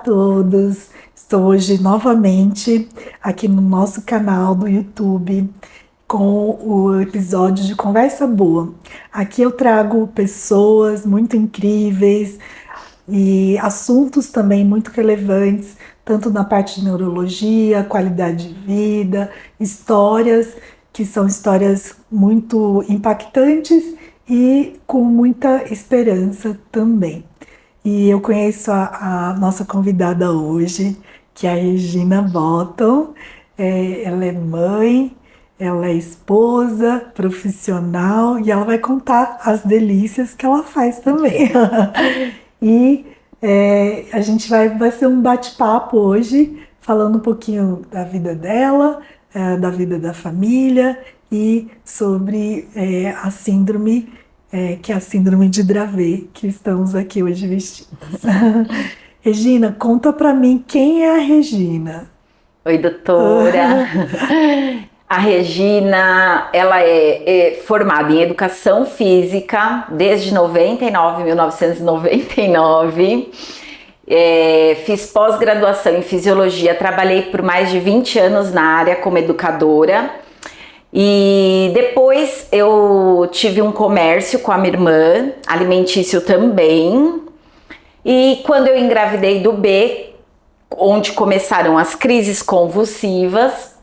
todos! Estou hoje novamente aqui no nosso canal do YouTube com o episódio de Conversa Boa. Aqui eu trago pessoas muito incríveis e assuntos também muito relevantes, tanto na parte de neurologia, qualidade de vida, histórias que são histórias muito impactantes e com muita esperança também. E eu conheço a nossa convidada hoje, que é a Regina Botton. Ela é mãe, ela é esposa, profissional, e ela vai contar as delícias que ela faz também. E a gente vai ser um bate-papo hoje, falando um pouquinho da vida dela, da vida da família e sobre a síndrome, que é a síndrome de Dravet, que estamos aqui hoje vestidas. Regina, conta pra mim quem é a Regina. Oi, doutora. A Regina, ela é formada em Educação Física desde 1999. Fiz pós-graduação em Fisiologia, trabalhei por mais de 20 anos na área como educadora. E depois eu tive um comércio com a minha irmã, alimentício também. E quando eu engravidei do B, onde começaram as crises convulsivas,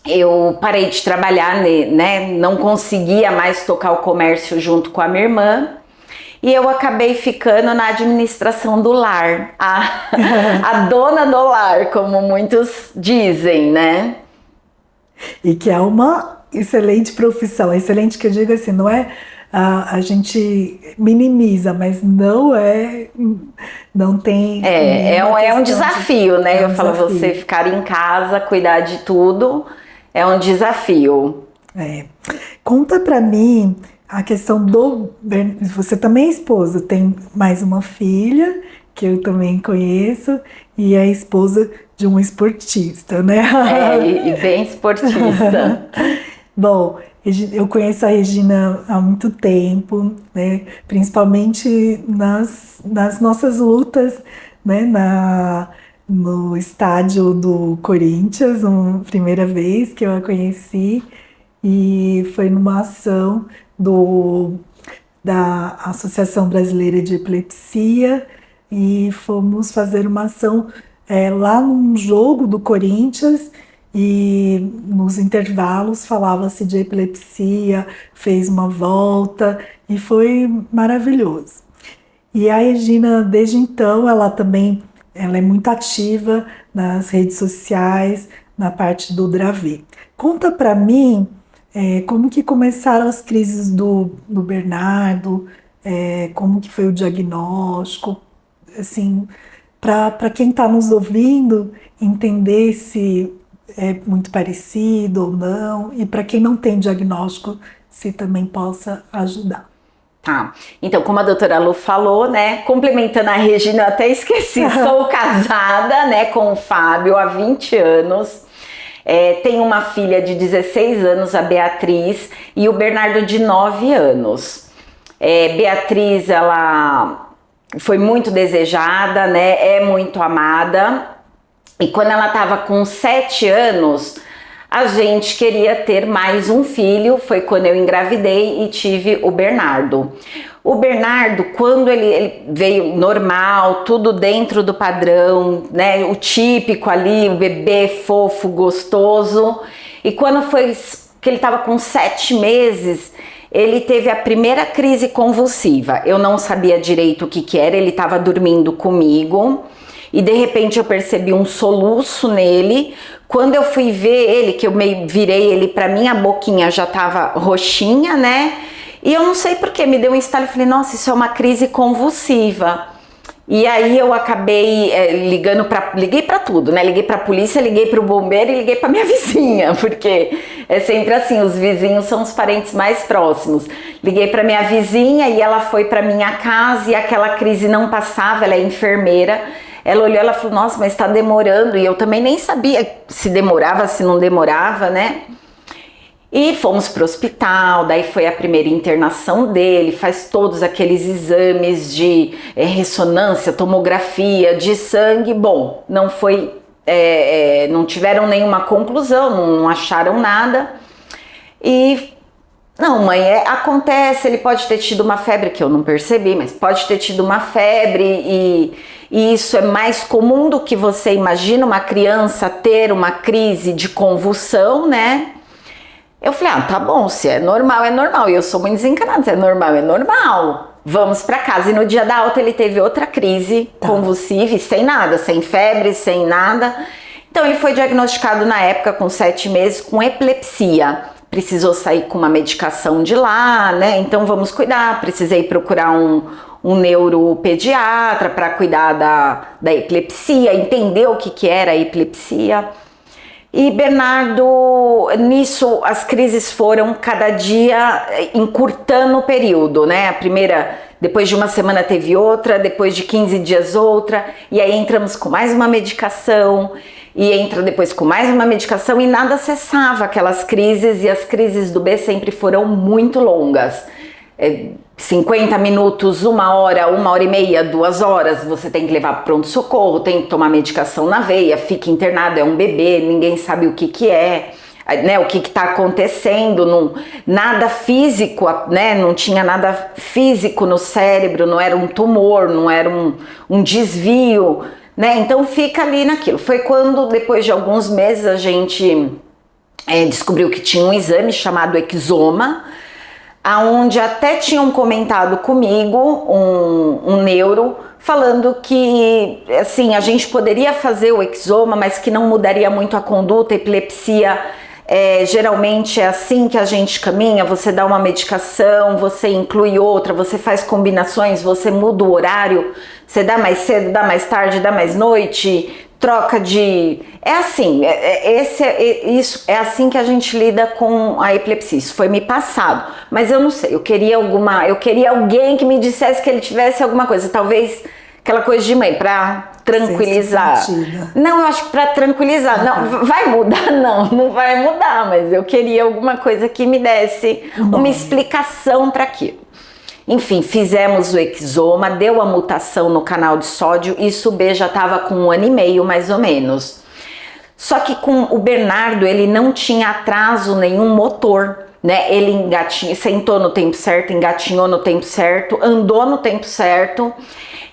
eu parei de trabalhar, né? Não conseguia mais tocar o comércio junto com a minha irmã. E eu acabei ficando na administração do lar, a dona do lar, como muitos dizem, né? E que é uma excelente profissão, excelente que eu digo assim, não é a gente minimiza, mas não tem... É um desafio, né? Eu falo, você ficar em casa, cuidar de tudo, é um desafio. Conta pra mim a questão você também é esposa, tem mais uma filha, que eu também conheço, e é esposa de um esportista, né? E bem esportista. Bom, eu conheço a Regina há muito tempo, né? Principalmente nas nossas lutas, né? No estádio do Corinthians, primeira vez que eu a conheci, e foi numa ação da Associação Brasileira de Epilepsia, e fomos fazer uma ação lá num jogo do Corinthians, e nos intervalos falava-se de epilepsia, fez uma volta e foi maravilhoso. E a Regina, desde então, ela é muito ativa nas redes sociais, na parte do Dravet. Conta para mim como que começaram as crises do Bernardo, como que foi o diagnóstico, assim, para quem está nos ouvindo entender se é muito parecido ou não, e para quem não tem diagnóstico, se também possa ajudar. Tá, então como a doutora Lu falou, né, complementando a Regina, eu até esqueci, sou casada, né, com o Fábio há 20 anos, tenho uma filha de 16 anos, a Beatriz, e o Bernardo de 9 anos. Beatriz, ela foi muito desejada, né, é muito amada, e quando ela estava com 7 anos, a gente queria ter mais um filho, foi quando eu engravidei e tive o Bernardo. O Bernardo, quando ele veio normal, tudo dentro do padrão, né, o típico ali, o bebê fofo, gostoso, e quando foi que ele estava com 7 meses, ele teve a primeira crise convulsiva. Eu não sabia direito o que era, ele estava dormindo comigo, e de repente eu percebi um soluço nele. Quando eu fui ver ele, que eu meio virei ele pra mim, a boquinha já tava roxinha, né? E eu não sei porquê, me deu um estalo e falei, nossa, isso é uma crise convulsiva. E aí eu acabei liguei pra tudo, né? Liguei pra polícia, liguei pro bombeiro e liguei pra minha vizinha, porque é sempre assim, os vizinhos são os parentes mais próximos. Liguei pra minha vizinha e ela foi pra minha casa e aquela crise não passava, ela é enfermeira. Ela olhou, ela falou, nossa, mas tá demorando. E eu também nem sabia se demorava, se não demorava, né? E fomos para o hospital, daí foi a primeira internação dele, faz todos aqueles exames de ressonância, tomografia, de sangue. Bom, não foi, não tiveram nenhuma conclusão, não acharam nada. E, não, mãe, acontece, ele pode ter tido uma febre, que eu não percebi, mas pode ter tido uma febre e isso é mais comum do que você imagina, uma criança ter uma crise de convulsão, né? Eu falei, tá bom, se é normal, é normal. E eu sou muito desencanada, se é normal, é normal. Vamos pra casa. E no dia da alta ele teve outra crise convulsiva, e sem nada, sem febre, sem nada. Então ele foi diagnosticado na época com 7 meses com epilepsia. Precisou sair com uma medicação de lá, né? Então vamos cuidar. Precisei procurar um neuropediatra para cuidar da epilepsia, entender o que era a epilepsia. E Bernardo, nisso as crises foram cada dia encurtando o período, né? A primeira, depois de uma semana teve outra, depois de 15 dias outra, e aí entramos com mais uma medicação, e entra depois com mais uma medicação, e nada cessava aquelas crises, e as crises do B sempre foram muito longas. 50 minutos, 1 hora, 1h30, 2 horas, você tem que levar para pronto-socorro, tem que tomar medicação na veia, fica internado, é um bebê, ninguém sabe o que é, né, o que está acontecendo, nada físico, né, não tinha nada físico no cérebro, não era um tumor, não era um desvio, né, então fica ali naquilo. Foi quando, depois de alguns meses, a gente descobriu que tinha um exame chamado exoma, aonde até tinham comentado comigo um neuro falando que assim a gente poderia fazer o exoma, mas que não mudaria muito a conduta. A epilepsia geralmente é assim que a gente caminha, você dá uma medicação, você inclui outra, você faz combinações, você muda o horário, você dá mais cedo, dá mais tarde, dá mais noite, troca de... É assim, isso é assim que a gente lida com a epilepsia. Isso foi me passado, mas eu não sei, eu queria alguém que me dissesse que ele tivesse alguma coisa, talvez aquela coisa de mãe, pra tranquilizar. Não, eu acho que pra tranquilizar, não, vai mudar? Não vai mudar, mas eu queria alguma coisa que me desse uma explicação para aquilo. Enfim, fizemos o exoma, deu a mutação no canal de sódio, isso o B já estava com 1 ano e meio, mais ou menos. Só que com o Bernardo, ele não tinha atraso nenhum motor, né? Ele sentou no tempo certo, engatinhou no tempo certo, andou no tempo certo.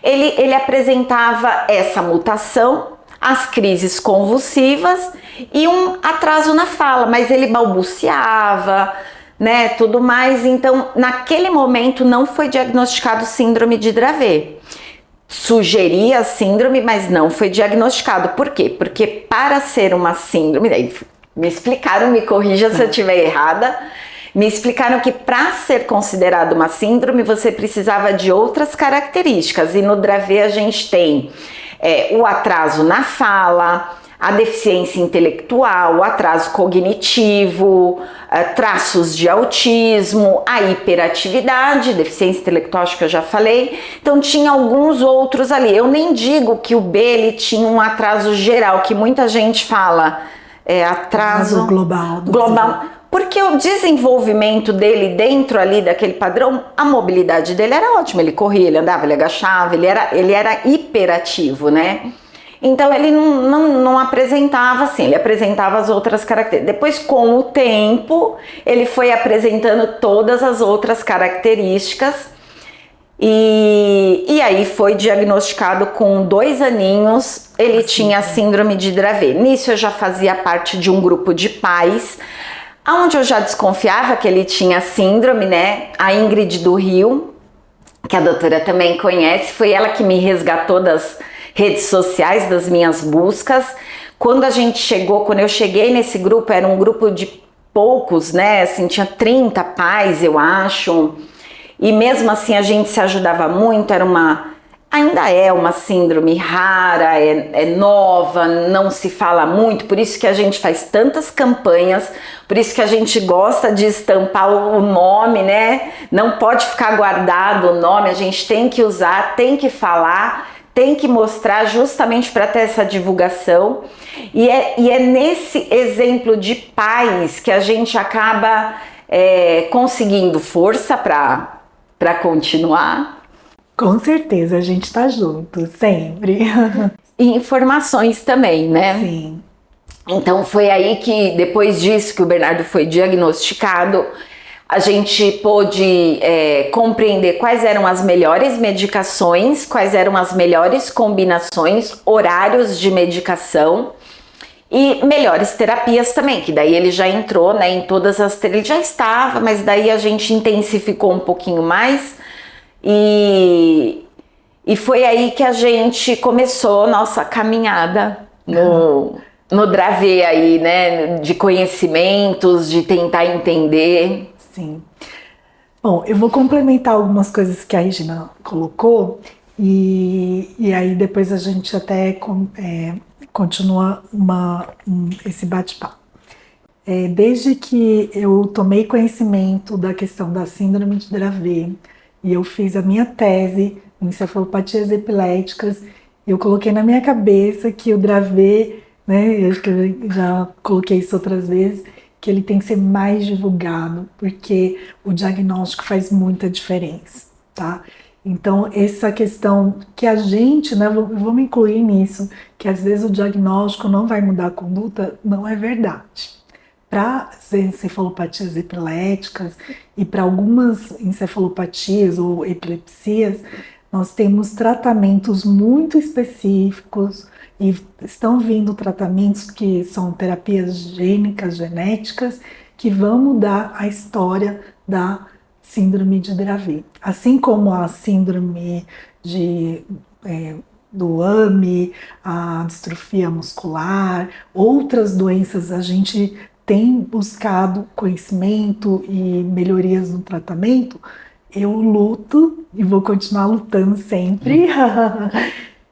Ele apresentava essa mutação, as crises convulsivas e um atraso na fala, mas ele balbuciava, né, tudo mais. Então, naquele momento não foi diagnosticado síndrome de Dravet. Sugeria síndrome, mas não foi diagnosticado. Por quê? Porque para ser uma síndrome, me explicaram, me corrija se eu estiver errada, me explicaram que para ser considerado uma síndrome você precisava de outras características, e no Dravet a gente tem o atraso na fala, a deficiência intelectual, o atraso cognitivo, traços de autismo, a hiperatividade, deficiência intelectual, acho que eu já falei. Então tinha alguns outros ali. Eu nem digo que o B ele tinha um atraso geral, que muita gente fala, atraso global. Porque o desenvolvimento dele dentro ali daquele padrão, a mobilidade dele era ótima. Ele corria, ele andava, ele agachava, ele era hiperativo, né? Então ele não apresentava assim, ele apresentava as outras características. Depois, com o tempo, ele foi apresentando todas as outras características e aí foi diagnosticado com 2 aninhos, ele tinha síndrome de Dravet. Nisso eu já fazia parte de um grupo de pais, onde eu já desconfiava que ele tinha síndrome, né? A Ingrid do Rio, que a doutora também conhece, foi ela que me resgatou das redes sociais, das minhas buscas. Quando eu cheguei nesse grupo, era um grupo de poucos, né, assim, tinha 30 pais, eu acho, e mesmo assim a gente se ajudava muito. Ainda é uma síndrome rara, é nova, não se fala muito, por isso que a gente faz tantas campanhas, por isso que a gente gosta de estampar o nome, né, não pode ficar guardado o nome, a gente tem que usar, tem que falar, tem que mostrar justamente para ter essa divulgação. E é nesse exemplo de pais que a gente acaba conseguindo força para continuar. Com certeza, a gente tá junto, sempre. E informações também, né? Sim. Então foi aí que, depois disso que o Bernardo foi diagnosticado, a gente pôde compreender quais eram as melhores medicações, quais eram as melhores combinações, horários de medicação e melhores terapias também, que daí ele já entrou, né, em todas as... Ele já estava, mas daí a gente intensificou um pouquinho mais e foi aí que a gente começou nossa caminhada no Dravet aí, né, de conhecimentos, de tentar entender. Sim. Bom, eu vou complementar algumas coisas que a Regina colocou e aí depois a gente até continua esse bate-papo. Desde que eu tomei conhecimento da questão da síndrome de Dravet e eu fiz a minha tese em encefalopatias epiléticas, eu coloquei na minha cabeça que o Dravet, né, eu acho que eu já coloquei isso outras vezes, que ele tem que ser mais divulgado, porque o diagnóstico faz muita diferença, tá? Então, essa questão que a gente, né, vou me incluir nisso, que às vezes o diagnóstico não vai mudar a conduta, não é verdade. Para as encefalopatias epiléticas e para algumas encefalopatias ou epilepsias, nós temos tratamentos muito específicos e estão vindo tratamentos que são terapias gênicas, genéticas, que vão mudar a história da síndrome de Dravet. Assim como a síndrome do AME, a distrofia muscular, outras doenças, a gente tem buscado conhecimento e melhorias no tratamento. Eu luto e vou continuar lutando sempre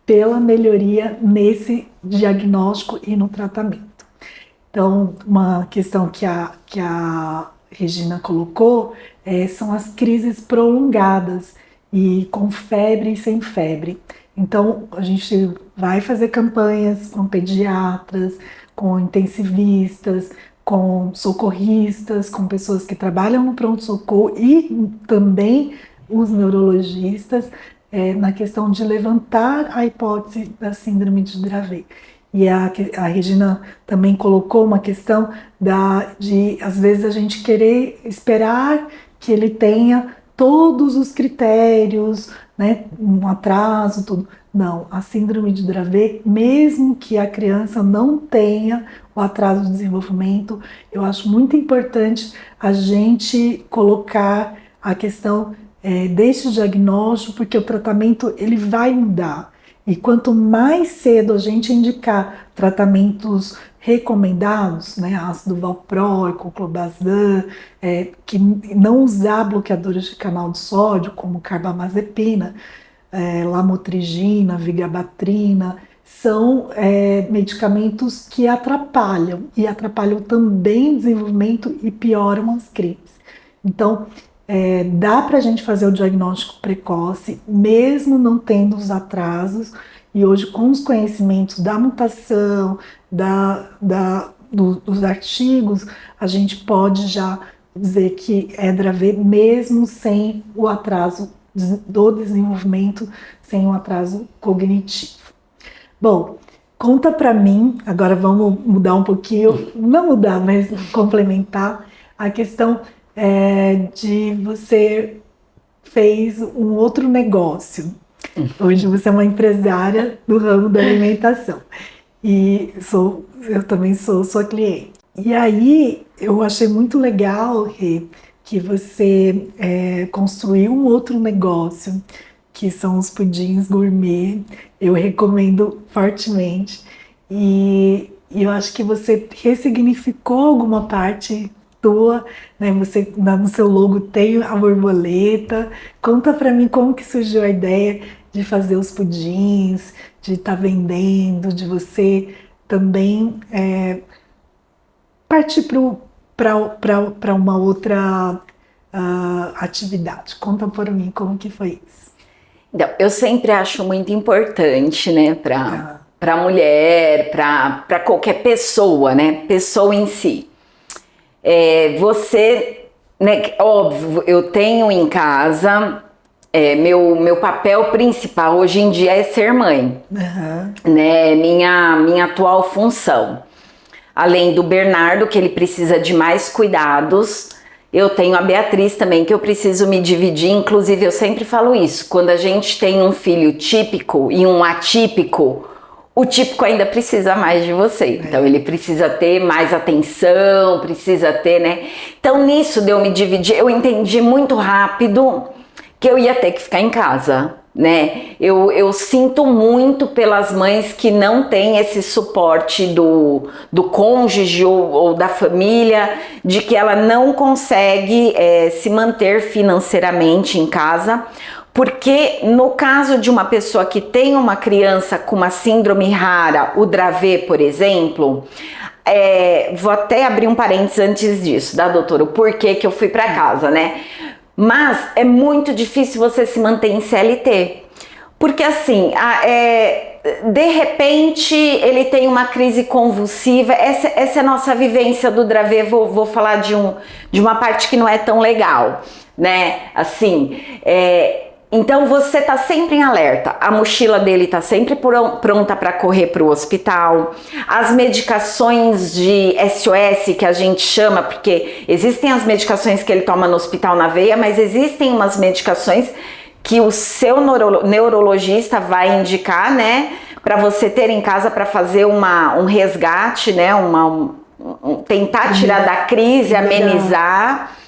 pela melhoria nesse diagnóstico e no tratamento. Então, uma questão que a Regina colocou são as crises prolongadas e com febre e sem febre. Então, a gente vai fazer campanhas com pediatras, com intensivistas, com socorristas, com pessoas que trabalham no pronto-socorro e também os neurologistas na questão de levantar a hipótese da síndrome de Dravet. E a Regina também colocou uma questão de, às vezes, a gente querer esperar que ele tenha todos os critérios, né, um atraso, tudo. Não, a síndrome de Dravet, mesmo que a criança não tenha o atraso de desenvolvimento, eu acho muito importante a gente colocar a questão desse diagnóstico, porque o tratamento ele vai mudar. E quanto mais cedo a gente indicar tratamentos recomendados, né, ácido valproico, clobazam, que não usar bloqueadores de canal de sódio, como carbamazepina, lamotrigina, vigabatrina, são medicamentos que atrapalham, e atrapalham também o desenvolvimento e pioram as crises. Então, dá para a gente fazer o diagnóstico precoce, mesmo não tendo os atrasos, e hoje com os conhecimentos da mutação, dos artigos, a gente pode já dizer que é Dravet mesmo sem o atraso do desenvolvimento, sem o atraso cognitivo. Bom, conta para mim, agora vamos mudar um pouquinho, não mudar, mas complementar a questão de você fez um outro negócio. Hoje você é uma empresária do ramo da alimentação e eu também sou sua cliente. E aí eu achei muito legal, Rê, que você construiu um outro negócio, que são os pudins gourmet. Eu recomendo fortemente. E eu acho que você ressignificou alguma parte tua, né? Você no seu logo tem a borboleta. Conta para mim como que surgiu a ideia de fazer os pudins, de estar vendendo, de você também partir para uma outra atividade. Conta para mim como que foi isso. Então, eu sempre acho muito importante, né, para mulher, para qualquer pessoa, né, pessoa em si. Você, né, óbvio, eu tenho em casa, meu papel principal hoje em dia é ser mãe, né, minha atual função. Além do Bernardo, que ele precisa de mais cuidados, eu tenho a Beatriz também, que eu preciso me dividir. Inclusive, eu sempre falo isso, quando a gente tem um filho típico e um atípico, o típico ainda precisa mais de você. Então, ele precisa ter mais atenção, precisa ter, né? Então, nisso de eu me dividir, eu entendi muito rápido que eu ia ter que ficar em casa, né? Eu sinto muito pelas mães que não têm esse suporte do cônjuge ou da família, de que ela não consegue se manter financeiramente em casa, porque no caso de uma pessoa que tem uma criança com uma síndrome rara, o Dravet, por exemplo, vou até abrir um parênteses antes disso, da doutora, o porquê que eu fui para casa, né? Mas é muito difícil você se manter em CLT, porque assim, de repente ele tem uma crise convulsiva, essa é a nossa vivência do Dravet. Vou falar de uma parte que não é tão legal, né? Assim, então você tá sempre em alerta, a mochila dele tá sempre pronta para correr para o hospital, as medicações de SOS que a gente chama, porque existem as medicações que ele toma no hospital na veia, mas existem umas medicações que o seu neurologista vai indicar, né, para você ter em casa para fazer um resgate, né, tentar tirar da crise, amenizar.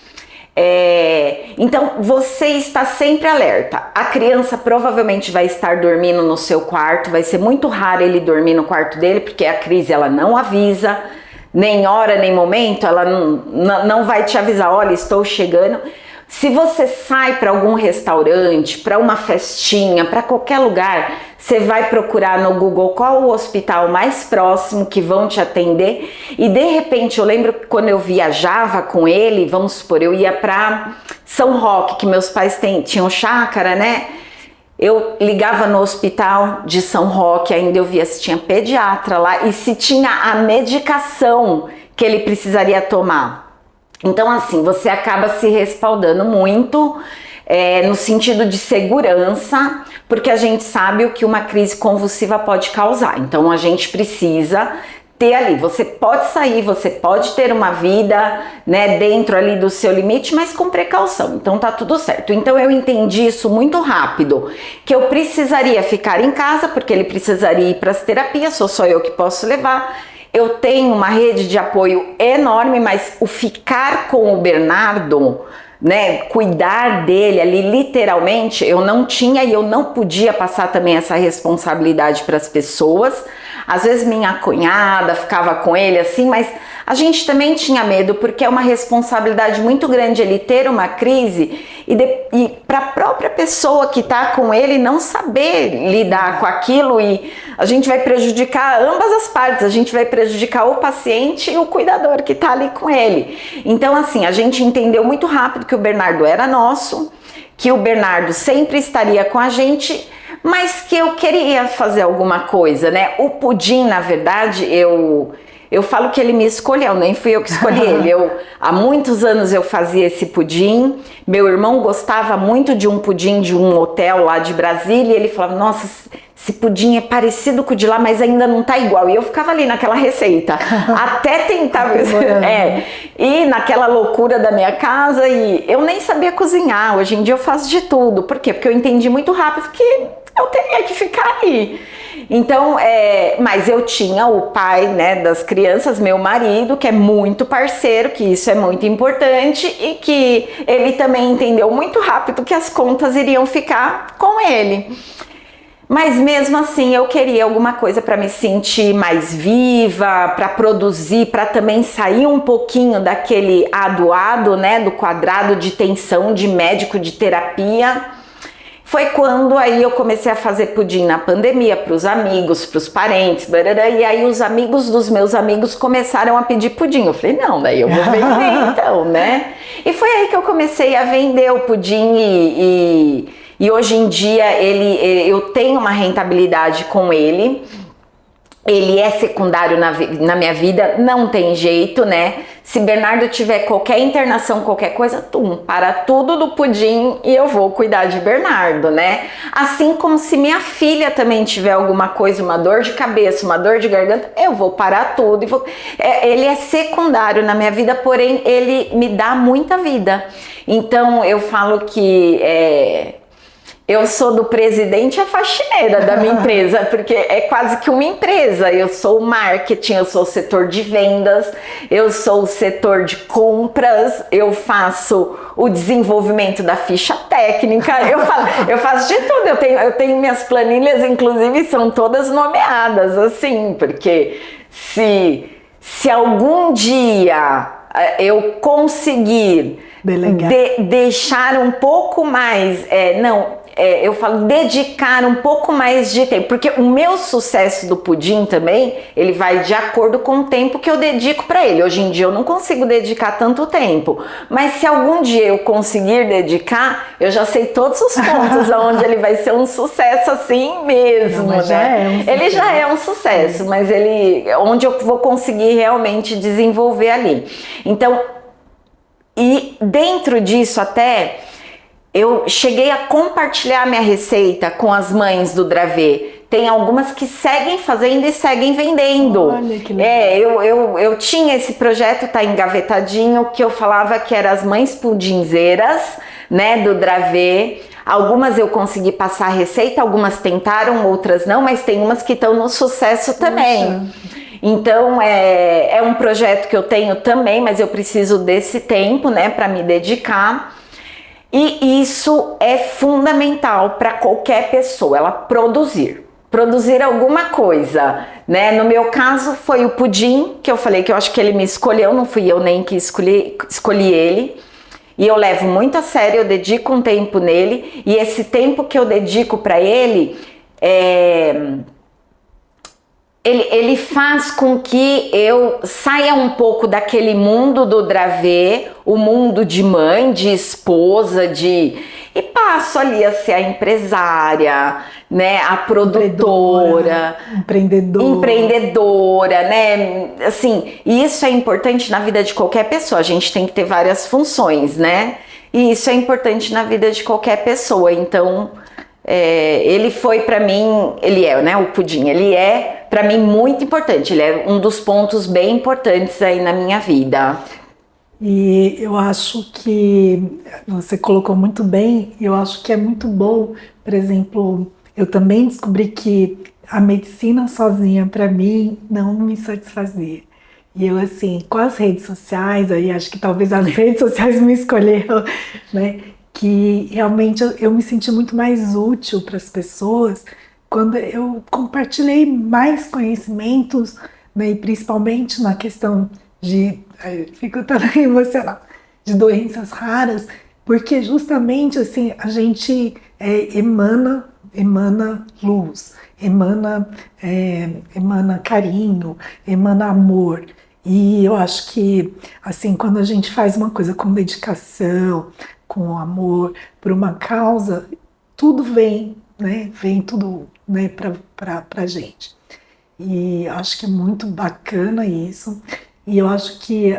Então você está sempre alerta. A criança provavelmente vai estar dormindo no seu quarto, vai ser muito raro ele dormir no quarto dele, porque a crise ela não avisa, nem hora nem momento, ela não vai te avisar, olha, estou chegando. Se você sai para algum restaurante, para uma festinha, para qualquer lugar, você vai procurar no Google qual o hospital mais próximo que vão te atender. E de repente, eu lembro que quando eu viajava com ele, vamos supor, eu ia para São Roque, que meus pais tinham chácara, né? Eu ligava no hospital de São Roque, ainda eu via se tinha pediatra lá e se tinha a medicação que ele precisaria tomar. Então, assim, você acaba se respaldando muito no sentido de segurança, porque a gente sabe o que uma crise convulsiva pode causar. Então, a gente precisa ter ali, você pode sair, você pode ter uma vida, né, dentro ali do seu limite, mas com precaução. Então, tá tudo certo. Então, eu entendi isso muito rápido, que eu precisaria ficar em casa, porque ele precisaria ir para as terapias, sou só eu que posso levar. Eu tenho uma rede de apoio enorme, mas o ficar com o Bernardo, né, cuidar dele ali literalmente, eu não tinha e eu não podia passar também essa responsabilidade para as pessoas. Às vezes minha cunhada ficava com ele assim, mas a gente também tinha medo, porque é uma responsabilidade muito grande ele ter uma crise e para a própria pessoa que está com ele não saber lidar com aquilo, e a gente vai prejudicar ambas as partes, a gente vai prejudicar o paciente e o cuidador que está ali com ele. Então, assim, a gente entendeu muito rápido que o Bernardo era nosso, que o Bernardo sempre estaria com a gente, mas que eu queria fazer alguma coisa, né? O Pudim, na verdade, eu falo que ele me escolheu, nem fui eu que escolhi ele. Há muitos anos eu fazia esse pudim. Meu irmão gostava muito de um pudim de um hotel lá de Brasília, e ele falava, nossa, esse pudim é parecido com o de lá, mas ainda não tá igual. E eu ficava ali naquela receita, até tentar... E naquela loucura da minha casa, e eu nem sabia cozinhar. Hoje em dia eu faço de tudo. Por quê? Porque eu entendi muito rápido que eu teria que ficar ali. Então, mas eu tinha o pai, né, das crianças, meu marido, que é muito parceiro, que isso é muito importante, e que ele também entendeu muito rápido que as contas iriam ficar com ele. Mas mesmo assim eu queria alguma coisa para me sentir mais viva, para produzir, para também sair um pouquinho daquele adoado, né, do quadrado de tensão de médico, de terapia. Foi quando aí eu comecei a fazer pudim na pandemia para os amigos, para os parentes, barará, e aí os amigos dos meus amigos começaram a pedir pudim. Eu falei, não, daí eu vou vender então, né? E foi aí que eu comecei a vender o pudim e hoje em dia eu tenho uma rentabilidade com ele. Ele é secundário na minha vida, não tem jeito, né? Se Bernardo tiver qualquer internação, qualquer coisa, para tudo do Pudim e eu vou cuidar de Bernardo, né? Assim como se minha filha também tiver alguma coisa, uma dor de cabeça, uma dor de garganta, eu vou parar tudo. Ele é secundário na minha vida, porém ele me dá muita vida. Então eu falo que eu sou do presidente à faxineira da minha empresa, porque é quase que uma empresa. Eu sou o marketing, eu sou o setor de vendas, eu sou o setor de compras, eu faço o desenvolvimento da ficha técnica, eu faço de tudo. Eu tenho minhas planilhas, inclusive, são todas nomeadas, assim, porque se algum dia eu conseguir deixar um pouco mais, eu falo dedicar um pouco mais de tempo, porque o meu sucesso do Pudim também, ele vai de acordo com o tempo que eu dedico para ele. Hoje em dia eu não consigo dedicar tanto tempo, mas se algum dia eu conseguir dedicar, eu já sei todos os pontos onde ele vai ser um sucesso assim mesmo, não, né? Ele já é um sucesso, mas onde eu vou conseguir realmente desenvolver ali. Então, e dentro disso até, eu cheguei a compartilhar minha receita com as mães do Dravê. Tem algumas que seguem fazendo e seguem vendendo. Olha que legal. Eu tinha esse projeto, tá engavetadinho, que eu falava que eram as mães pudinzeiras, né, do Dravê. Algumas eu consegui passar a receita, algumas tentaram, outras não, mas tem umas que estão no sucesso também. Então é um projeto que eu tenho também, mas eu preciso desse tempo, né, para me dedicar. E isso é fundamental para qualquer pessoa, ela produzir alguma coisa, né? No meu caso foi o Pudim, que eu falei que eu acho que ele me escolheu, não fui eu nem que escolhi ele. E eu levo muito a sério, eu dedico um tempo nele, e esse tempo que eu dedico para ele, ele faz com que eu saia um pouco daquele mundo do Dravê, o mundo de mãe, de esposa, e passo ali a ser a empresária, né, a produtora, empreendedora, né, assim, e isso é importante na vida de qualquer pessoa. A gente tem que ter várias funções, né, e isso é importante na vida de qualquer pessoa. Então ele foi para mim, ele é, né, o Pudim, ele é para mim muito importante, ele é um dos pontos bem importantes aí na minha vida. E eu acho que você colocou muito bem, eu acho que é muito bom, por exemplo, eu também descobri que a medicina sozinha para mim não me satisfazia. E eu assim, com as redes sociais, aí acho que talvez as redes sociais me escolheram, né? Que realmente eu me senti muito mais útil para as pessoas quando eu compartilhei mais conhecimentos, né, e principalmente na questão fico também emocionada, de doenças raras, porque justamente assim a gente emana luz, emana carinho, emana amor. E eu acho que assim, quando a gente faz uma coisa com dedicação, com amor, por uma causa, tudo vem, né? Vem tudo, né, pra gente. E acho que é muito bacana isso. E eu acho que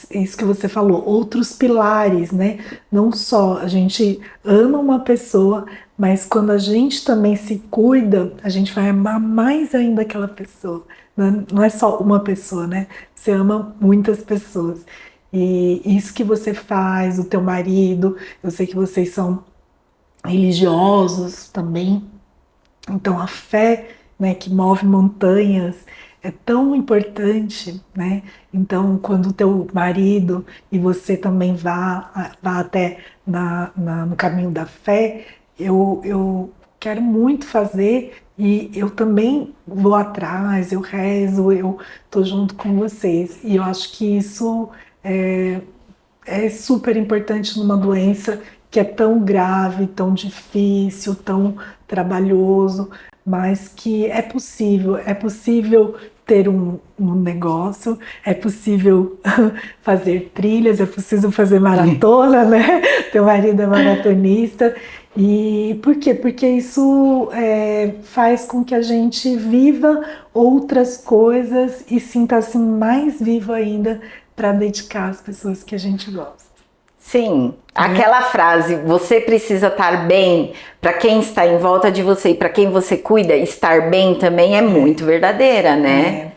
isso que você falou, outros pilares, né? Não só a gente ama uma pessoa, mas quando a gente também se cuida, a gente vai amar mais ainda aquela pessoa. Não é só uma pessoa, né? Você ama muitas pessoas. E isso que você faz, o teu marido, eu sei que vocês são religiosos também, então a fé, né, que move montanhas é tão importante, né? Então quando o teu marido e você também vá até no caminho da fé, eu quero muito fazer e eu também vou atrás, eu rezo, eu tô junto com vocês. E eu acho que isso é super importante numa doença que é tão grave, tão difícil, tão trabalhoso, mas que é possível ter um negócio, é possível fazer trilhas, é possível fazer maratona, né? Teu marido é maratonista. E por quê? Porque isso faz com que a gente viva outras coisas e sinta-se mais vivo ainda para dedicar às pessoas que a gente gosta. Sim, aquela frase, você precisa estar bem para quem está em volta de você e para quem você cuida, estar bem também é muito verdadeira, né?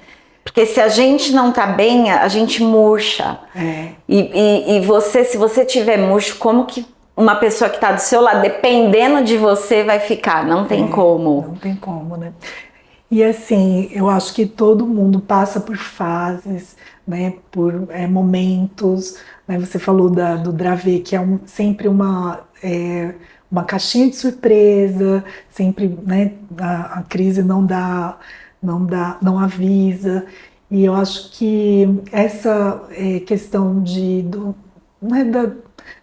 Porque se a gente não tá bem, a gente murcha. E você, se você tiver murcho, como que uma pessoa que está do seu lado, dependendo de você, vai ficar? Não tem como. Não tem como, né? E assim, eu acho que todo mundo passa por fases, né? Por momentos, né? Você falou do Dravet, que é sempre uma caixinha de surpresa, sempre, né? A crise não avisa. E eu acho que essa questão né,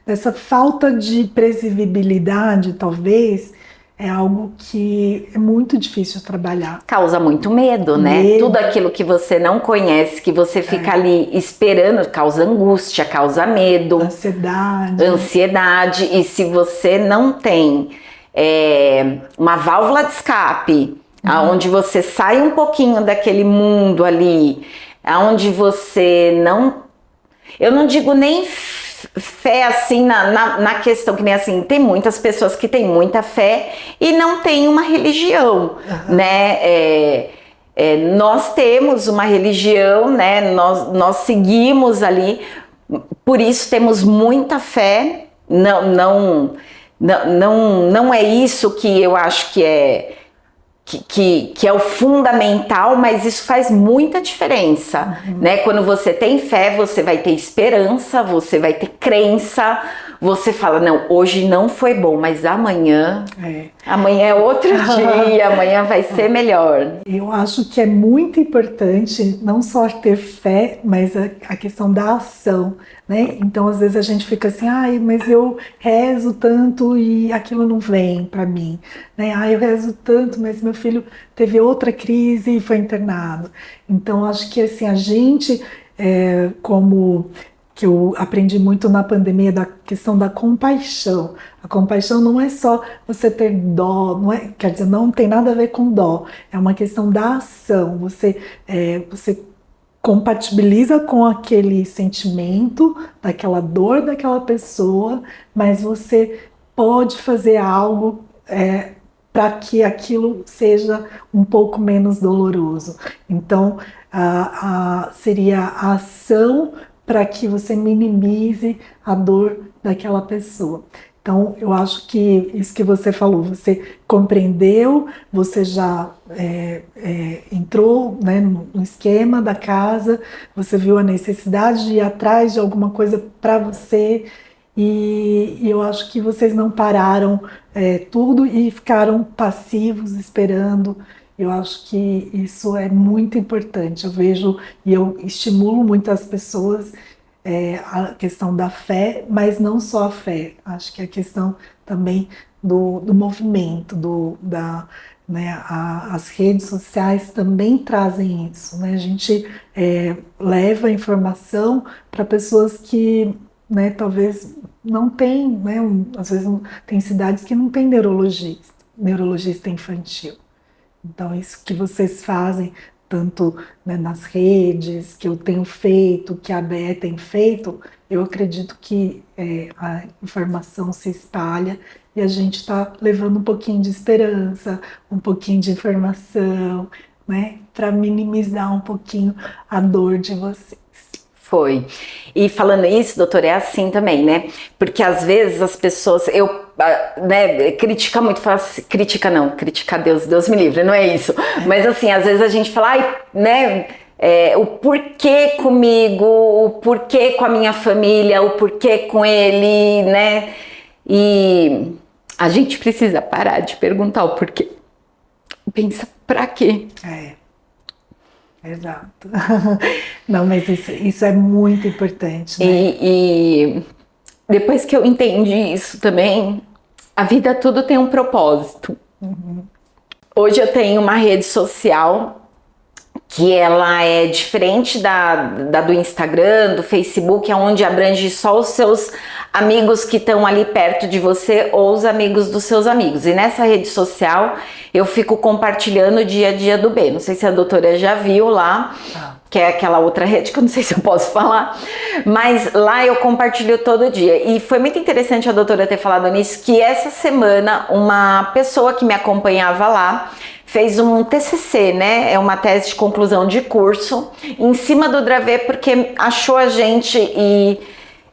dessa falta de previsibilidade, talvez, é algo que é muito difícil de trabalhar. Causa muito medo, né? Tudo aquilo que você não conhece, que você fica ali esperando, causa angústia, causa medo. Ansiedade. E se você não tem uma válvula de escape, aonde você sai um pouquinho daquele mundo ali, aonde você não... Eu não digo nem fé assim na questão que nem assim, tem muitas pessoas que têm muita fé e não tem uma religião, né? Nós temos uma religião, né? Nós seguimos ali, por isso temos muita fé. Não é isso que eu acho que é o fundamental, mas isso faz muita diferença, né? Quando você tem fé, você vai ter esperança, você vai ter crença, você fala, não, hoje não foi bom, mas amanhã é outro dia, amanhã vai ser melhor. Eu acho que é muito importante não só ter fé, mas a questão da ação, né? Então, às vezes a gente fica assim, mas eu rezo tanto e aquilo não vem para mim, né? Eu rezo tanto, mas meu filho teve outra crise e foi internado. Então, acho que assim, a gente, como que eu aprendi muito na pandemia, da questão da compaixão. A compaixão não é só você ter dó, quer dizer, não tem nada a ver com dó, é uma questão da ação. Você compatibiliza com aquele sentimento, daquela dor daquela pessoa, mas você pode fazer algo para que aquilo seja um pouco menos doloroso. Então, seria a ação para que você minimize a dor daquela pessoa. Então, eu acho que isso que você falou, você compreendeu, você já entrou, né, no esquema da casa, você viu a necessidade de ir atrás de alguma coisa para você, e eu acho que vocês não pararam tudo e ficaram passivos, esperando. Eu acho que isso é muito importante. Eu vejo e eu estimulo muitas pessoas a questão da fé, mas não só a fé. Acho que a questão também do movimento, né, as redes sociais também trazem isso, né? A gente leva informação para pessoas que, né, talvez não tem, né, às vezes tem cidades que não tem neurologista infantil. Então, isso que vocês fazem, tanto, né, nas redes, que eu tenho feito, que a ABE tem feito, eu acredito que a informação se espalha e a gente está levando um pouquinho de esperança, um pouquinho de informação, né, para minimizar um pouquinho a dor de vocês. Foi. E falando isso, doutora, é assim também, né? Porque às vezes as pessoas, né, critica muito, fala assim, critica Deus me livre, não é isso. Mas assim, às vezes a gente fala, né, o porquê comigo, o porquê com a minha família, o porquê com ele, né? E a gente precisa parar de perguntar o porquê. Pensa, pra quê? Exato. Não, mas isso é muito importante, né? E depois que eu entendi isso também, a vida tudo tem um propósito. Hoje eu tenho uma rede social que ela é diferente da do Instagram, do Facebook, é onde abrange só os seus amigos que estão ali perto de você ou os amigos dos seus amigos. E nessa rede social eu fico compartilhando o dia a dia do B. Não sei se a doutora já viu lá, que é aquela outra rede que eu não sei se eu posso falar, mas lá eu compartilho todo dia. E foi muito interessante a doutora ter falado nisso, que essa semana uma pessoa que me acompanhava lá fez um TCC, né? É uma tese de conclusão de curso em cima do Dravet, porque achou a gente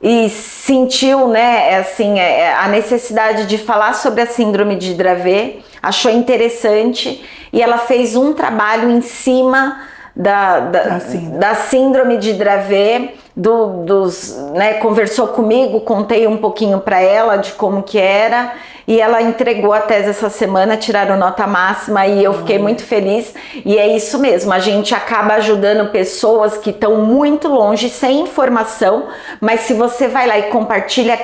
e sentiu, né, assim, a necessidade de falar sobre a síndrome de Dravet, achou interessante e ela fez um trabalho em cima da síndrome de Dravet, né, conversou comigo, contei um pouquinho para ela de como que era e ela entregou a tese essa semana, tiraram nota máxima e eu fiquei muito feliz. E é isso mesmo, a gente acaba ajudando pessoas que estão muito longe, sem informação, mas se você vai lá e compartilha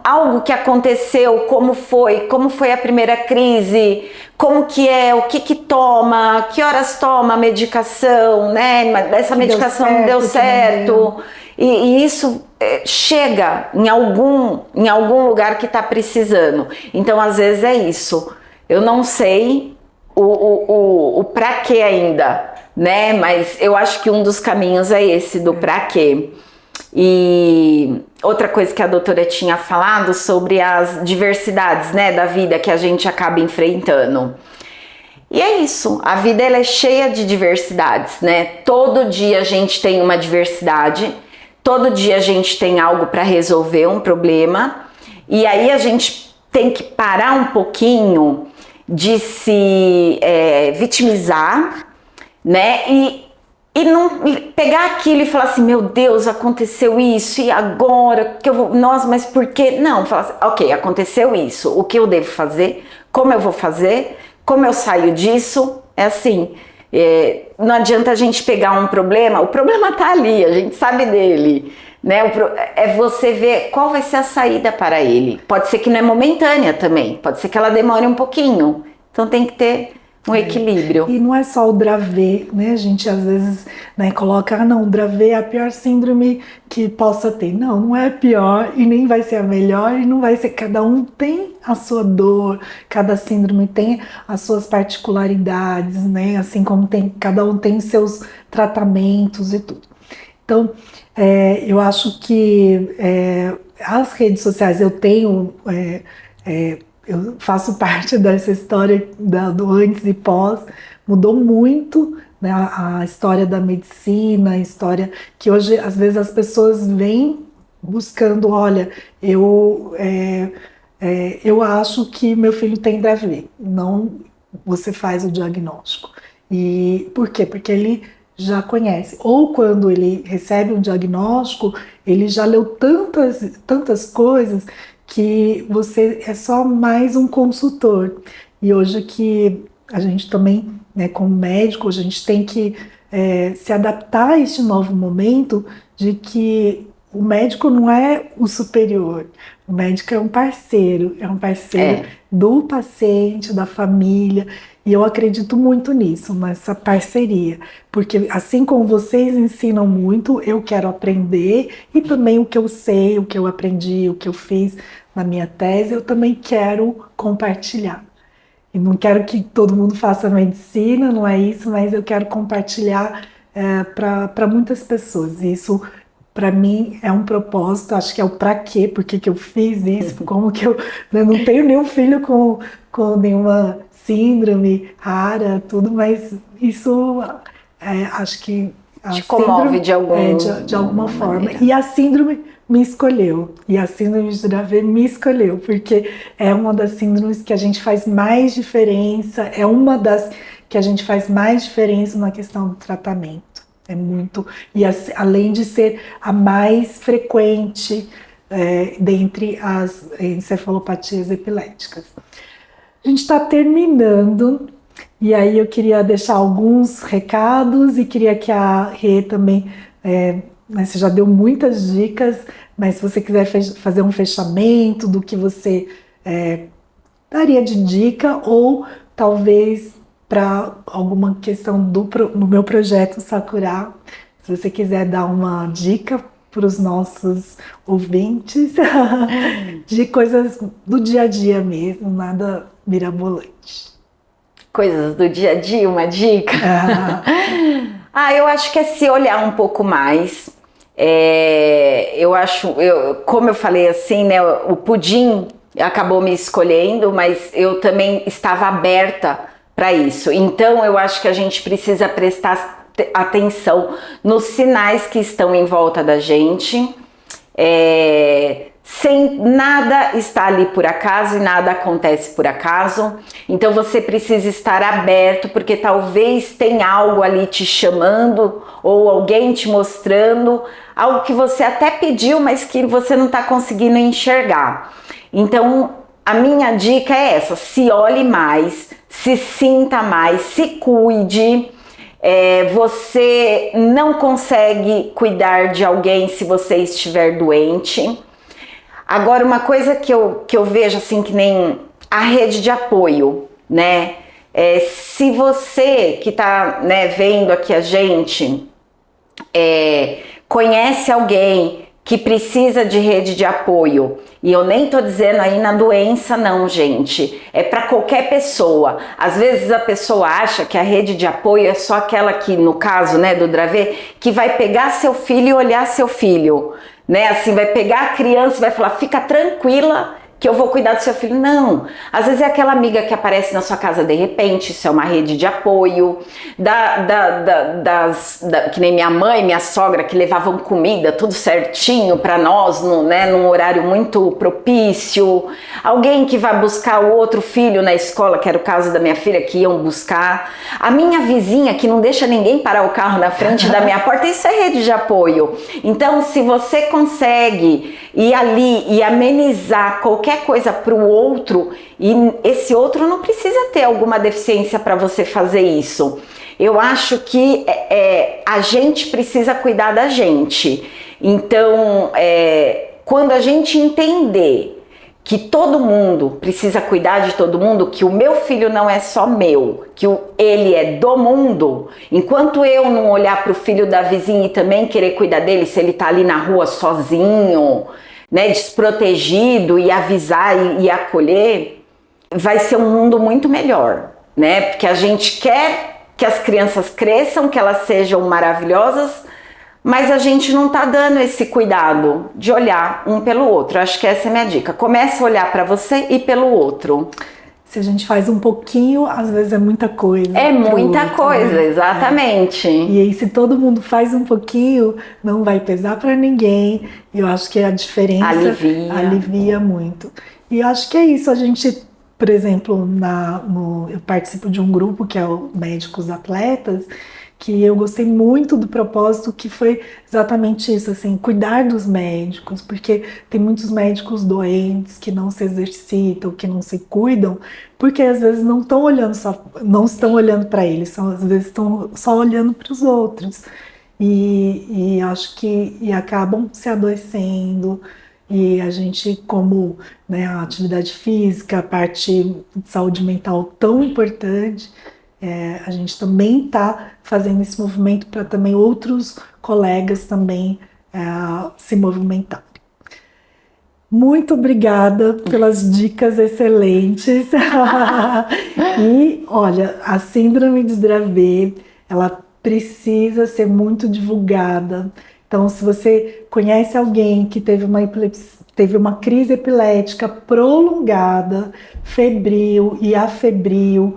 algo que aconteceu, como foi a primeira crise, como que é, o que toma, que horas toma a medicação, né? Essa medicação deu certo. E isso chega em algum lugar que está precisando. Então, às vezes é isso. Eu não sei o pra quê ainda, né? Mas eu acho que um dos caminhos é esse, do pra quê. E outra coisa que a doutora tinha falado sobre as diversidades, né, da vida que a gente acaba enfrentando. E é isso, a vida ela é cheia de diversidades, né? Todo dia a gente tem uma diversidade, todo dia a gente tem algo para resolver, um problema, e aí a gente tem que parar um pouquinho de se vitimizar, né? E não pegar aquilo e falar assim, meu Deus, aconteceu isso, e agora que eu vou, nossa, mas por quê? Não, falar assim, ok, aconteceu isso, o que eu devo fazer, como eu vou fazer, como eu saio disso, é assim, não adianta a gente pegar um problema, o problema tá ali, a gente sabe dele, né? É você ver qual vai ser a saída para ele. Pode ser que não é momentânea também, pode ser que ela demore um pouquinho, então tem que ter um equilíbrio. E não é só o Dravet, né? A gente às vezes, né, coloca, não, o Dravet é a pior síndrome que possa ter. Não, não é a pior e nem vai ser a melhor e não vai ser. Cada um tem a sua dor, cada síndrome tem as suas particularidades, né? Assim como cada um tem seus tratamentos e tudo. Então, eu acho que as redes sociais, eu faço parte dessa história do antes e pós, mudou muito, né, a história da medicina, a história que hoje, às vezes, as pessoas vêm buscando, olha, eu acho que meu filho tem Dravet, não você faz o diagnóstico. E por quê? Porque ele já conhece, ou quando ele recebe um diagnóstico, ele já leu tantas coisas que você é só mais um consultor. E hoje que a gente também, né, como médico, a gente tem que se adaptar a este novo momento de que o médico não é o superior, o médico é um parceiro do paciente, da família, e eu acredito muito nisso, nessa parceria, porque assim como vocês ensinam muito, eu quero aprender, e também o que eu sei, o que eu aprendi, o que eu fiz na minha tese, eu também quero compartilhar. E não quero que todo mundo faça medicina, não é isso, mas eu quero compartilhar para muitas pessoas. E isso, para mim, é um propósito, acho que é o para quê, por que eu fiz isso, como que eu não tenho nenhum filho com nenhuma síndrome rara, tudo, mas isso acho que te comove de alguma forma. E a síndrome me escolheu, e a síndrome de Dravet me escolheu, porque é uma das síndromes que a gente faz mais diferença, é uma das que a gente faz mais diferença na questão do tratamento. É muito, e além de ser a mais frequente dentre as encefalopatias epiléticas. A gente está terminando, e aí eu queria deixar alguns recados e queria que a Rê também, você já deu muitas dicas, mas se você quiser fazer um fechamento do que você daria de dica, ou talvez para alguma questão no meu projeto Sakura, se você quiser dar uma dica para os nossos ouvintes de coisas do dia a dia mesmo, nada mirabolante. Coisas do dia a dia, uma dica? Eu acho que é se olhar um pouco mais. Como eu falei assim, né, o Pudim acabou me escolhendo, mas eu também estava aberta para isso. Então eu acho que a gente precisa prestar atenção nos sinais que estão em volta da gente, sem nada estar ali por acaso e nada acontece por acaso. Então você precisa estar aberto, porque talvez tenha algo ali te chamando ou alguém te mostrando algo que você até pediu, mas que você não está conseguindo enxergar. Então a minha dica é essa: se olhe mais, se sinta mais, se cuide. Você não consegue cuidar de alguém se você estiver doente. Agora, uma coisa que eu vejo assim, que nem a rede de apoio, né? Se você que está, né, vendo aqui a gente, conhece alguém que precisa de rede de apoio, e eu nem tô dizendo aí na doença não, gente, é para qualquer pessoa. Às vezes a pessoa acha que a rede de apoio é só aquela que, no caso, né, do Dravet, que vai pegar seu filho e olhar seu filho, né, assim, vai pegar a criança e vai falar, fica tranquila que eu vou cuidar do seu filho. Não, às vezes é aquela amiga que aparece na sua casa de repente, isso é uma rede de apoio, que nem minha mãe, minha sogra, que levavam comida tudo certinho para nós, num horário muito propício, alguém que vai buscar o outro filho na escola, que era o caso da minha filha, que iam buscar, a minha vizinha que não deixa ninguém parar o carro na frente da minha porta, isso é rede de apoio. Então, se você consegue ir ali e amenizar qualquer coisa para o outro, e esse outro não precisa ter alguma deficiência para você fazer isso. Eu acho que a gente precisa cuidar da gente. Então, quando a gente entender que todo mundo precisa cuidar de todo mundo, que o meu filho não é só meu, que ele é do mundo, enquanto eu não olhar para o filho da vizinha e também querer cuidar dele, se ele está ali na rua sozinho, né, desprotegido, e avisar e acolher, vai ser um mundo muito melhor, né? Porque a gente quer que as crianças cresçam, que elas sejam maravilhosas, mas a gente não tá dando esse cuidado de olhar um pelo outro. Acho que essa é a minha dica. Comece a olhar para você e pelo outro. Se a gente faz um pouquinho, às vezes é muita coisa. É muita coisa, né? Exatamente. E aí, se todo mundo faz um pouquinho, não vai pesar para ninguém. E eu acho que a diferença alivia muito. E eu acho que é isso. A gente, por exemplo, eu participo de um grupo que é o Médicos Atletas, que eu gostei muito do propósito, que foi exatamente isso, assim, cuidar dos médicos, porque tem muitos médicos doentes que não se exercitam, que não se cuidam, porque às vezes não estão olhando para eles, às vezes estão só olhando para os outros, e acho que acabam se adoecendo. E a gente, como, né, a atividade física, a parte de saúde mental tão importante, a gente também está fazendo esse movimento para também outros colegas também se movimentarem. Muito obrigada pelas dicas excelentes. E olha, a síndrome de Dravet, ela precisa ser muito divulgada. Então, se você conhece alguém que teve uma crise epilética prolongada, febril e afebril,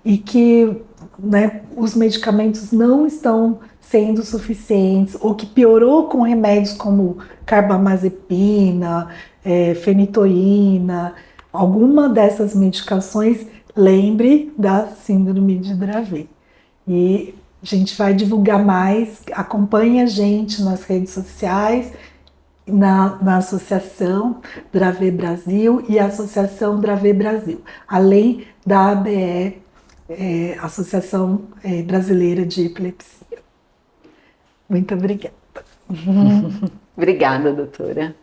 e que, né, os medicamentos não estão sendo suficientes, ou que piorou com remédios como carbamazepina, fenitoína, alguma dessas medicações, lembre da síndrome de Dravet. E a gente vai divulgar mais, acompanhe a gente nas redes sociais, na Associação Dravet Brasil e a Associação Dravet Brasil, além da ABE, Associação Brasileira de Epilepsia. Muito obrigada. Obrigada, doutora.